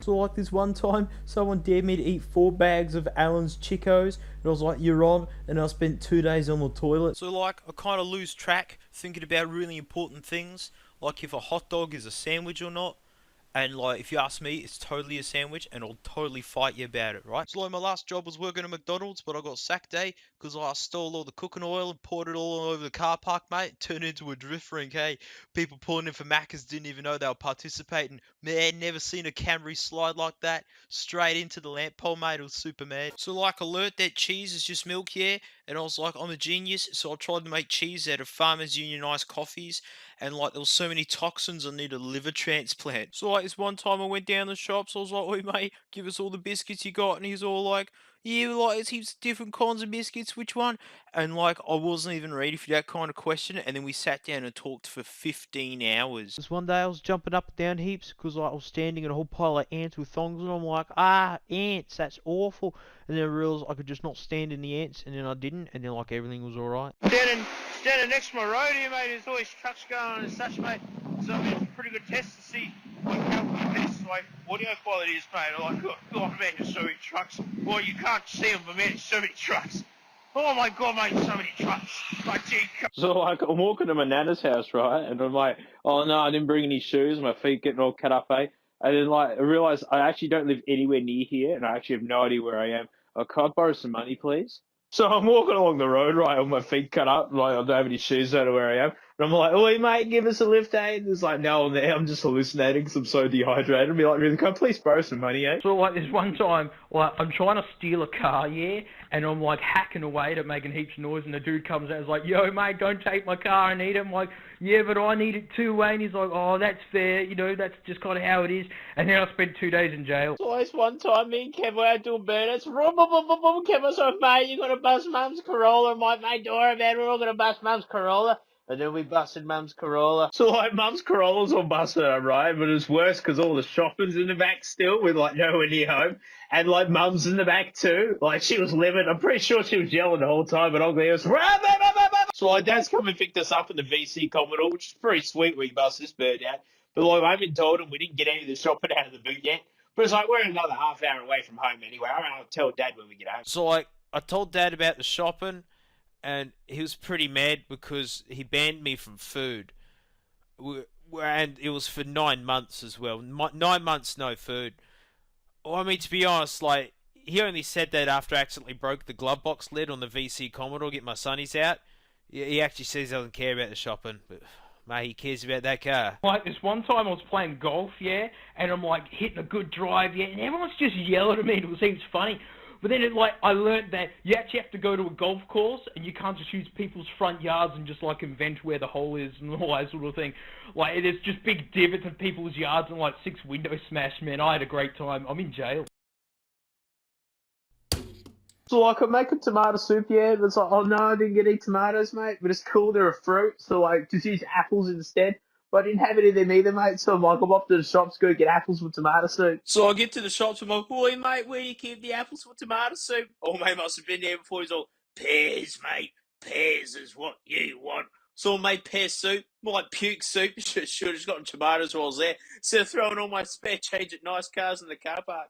So like this one time, someone dared me to eat 4 bags of Allen's Chicos, and I was like, "You're on," and I spent 2 days on the toilet. So like, I kind of lose track thinking about really important things, like if a hot dog is a sandwich or not. And like, if you ask me, it's totally a sandwich, and I'll totally fight you about it, right? So like, my last job was working at McDonald's, but I got sacked, because I stole all the cooking oil and poured it all over the car park, mate. It turned into a drift rink, hey. People pulling in for Maccas didn't even know they were participating. Man, never seen a Camry slide like that. Straight into the lamp pole, mate. It was super mad. So like, alert that cheese is just milk, yeah? And I was like, I'm a genius, so I tried to make cheese out of Farmers Union iced coffees, and like, there was so many toxins I need a liver transplant. So like, this one time I went down the shops, I was like, "Oi mate, give us all the biscuits you got," and he's all like, "Yeah, like, there's heaps of different kinds of biscuits, which one?" And like, I wasn't even ready for that kind of question, and then we sat down and talked for 15 hours. This one day I was jumping up and down heaps because like, I was standing in a whole pile of ants with thongs, and I'm like, ants, that's awful. And then I realised I could just not stand in the ants, and then I didn't, and then like, everything was alright. Standing next to my road here, mate, there's always trucks going on and such, mate. So I mean, it's a pretty good test to see how good this like audio quality is, mate. Like, oh man, there's so many trucks. Well, you can't see them, but man, there's so many trucks. Oh my god, mate, so many trucks. Like, gee, So like, I'm walking to my nana's house, right, and I'm like, oh no, I didn't bring any shoes. My feet getting all cut up, And then like, I realised I actually don't live anywhere near here, and I actually have no idea where I am. Can I borrow some money, please? So I'm walking along the road, right, with my feet cut up, like I don't have any shoes, don't know where I am. And I'm like, oi, mate, give us a lift, eh? And there's like no one there. I'm just hallucinating because I'm so dehydrated. I'd be like, really, can I please borrow some money, eh? So like this one time, like I'm trying to steal a car, yeah, and I'm like hacking away to making heaps of noise, and the dude comes out and is like, "Yo, mate, don't take my car, I need it." I'm like, "Yeah, but I need it too, Wayne." He's like, "Oh, that's fair, that's just kind of how it is." And then I spent 2 days in jail. So this one time, me and Kev were out doing burnouts. Kev was like, mate, you got to bust Mum's Corolla. My mate Dora, man, we're all going to bust Mum's Corolla. And then we busted Mum's Corolla. So, like, Mum's Corolla's all busted up, right? But it's worse because all the shopping's in the back still with, like, nowhere near home. And, like, Mum's in the back too. Like, she was livid. I'm pretty sure she was yelling the whole time, but Ugly was... So, like, Dad's come and picked us up in the VC Commodore, which is pretty sweet we bust this bird out. But, like, I haven't told him we didn't get any of the shopping out of the boot yet. But it's like, we're another half hour away from home anyway. I'll tell Dad when we get home. So like, I told Dad about the shopping, and he was pretty mad because he banned me from food. And it was for 9 months as well. 9 months, no food. Well, I mean, to be honest, like, he only said that after I accidentally broke the glove box lid on the VC Commodore, get my sunnies out. He actually says he doesn't care about the shopping, but mate, he cares about that car. Like this one time I was playing golf, yeah, and I'm like hitting a good drive, yeah, and everyone's just yelling at me, and it seems funny. But then I learned that you actually have to go to a golf course, and you can't just use people's front yards and just like invent where the hole is and all that sort of thing. Like, there's just big divots in people's yards and like 6 windows smashed, man. I had a great time. I'm in jail. So like, I make a tomato soup, yeah, but it's like, oh no, I didn't get any tomatoes, mate. But it's cool, they're a fruit, so like, just use apples instead. But I didn't have any of them either, mate, so I'm like, I'm off to the shops, go get apples for tomato soup. So I get to the shops, I'm like, oi mate, where do you keep the apples for tomato soup? Oh mate must have been there before, he's all, pears, mate, pears is what you want. So I made pear soup, more like puke soup, should have just gotten tomatoes while I was there, instead of throwing all my spare change at nice cars in the car park.